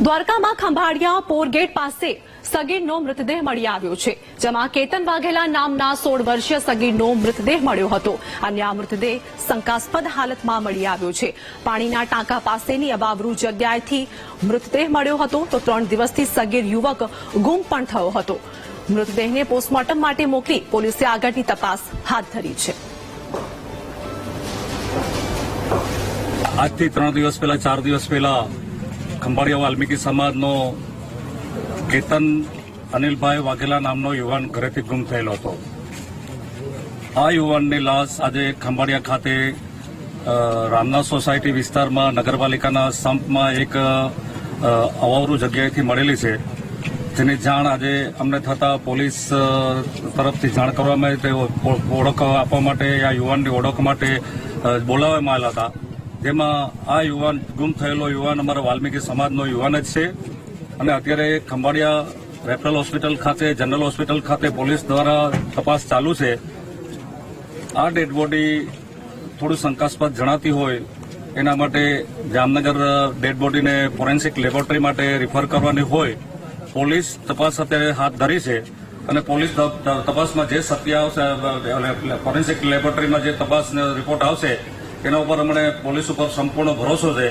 દ્વારકામાં ખંભાળિયા પોરગેટ પાસે સગીરનો મૃતદેહ મળી આવ્યો છે, જેમાં કેતન વાઘેલા નામના 16 વર્ષીય સગીરનો મૃતદેહ મળ્યો હતો અને આ મૃતદેહ શંકાસ્પદ હાલતમાં મળી આવ્યો છે. પાણીના ટાંકા પાસેની અબાવરૂ જગ્યાએથી મૃતદેહ મળ્યો હતો તો 3 દિવસથી સગીર યુવક ગુમ પણ થયો હતો. મૃતદેહને પોસ્ટમોર્ટમ માટે મોકલી પોલીસે આગળની તપાસ હાથ ધરી છે. આજથી 3 દિવસ પહેલા 4 દિવસ પહેલા ખંભાળિયા વાલ્મીકી સમાજનો કેતન અનિલભાઈ વાઘેલા નામનો યુવાન ઘરેથી ગુમ થયેલો હતો. આ યુવાનની લાશ આજે ખંભાળિયા ખાતે રામનાથ સોસાયટી વિસ્તારમાં નગરપાલિકાના સંપમાં એક અવાવરૂ જગ્યાએથી મળેલી છે, જેની જાણ આજે અમને થતાં પોલીસ તરફથી જાણ કરવામાં આવી. તે ઓળખ આપવા માટે આ યુવાનની ઓળખ માટે બોલાવવામાં આવેલા હતા, જેમાં આ યુવાન ગુમ થયેલો યુવાન અમારા વાલ્મીકી સમાજનો યુવાન જ છે અને અત્યારે ખંભાળિયા રેફરલ હોસ્પિટલ ખાતે જનરલ હોસ્પિટલ ખાતે પોલીસ દ્વારા તપાસ ચાલુ છે. આ ડેડ બોડી થોડું શંકાસ્પદ જણાતી હોય એના માટે જામનગર ડેડ બોડીને ફોરેન્સિક લેબોરેટરી માટે રિફર કરવાની હોય પોલીસ તપાસ અત્યારે હાથ ધરી છે અને પોલીસ તપાસમાં જે સત્ય આવશે ફોરેન્સિક લેબોરેટરીમાં જે તપાસ રિપોર્ટ આવશે એના ઉપર અમને પોલીસ ઉપર સંપૂર્ણ ભરોસો છે.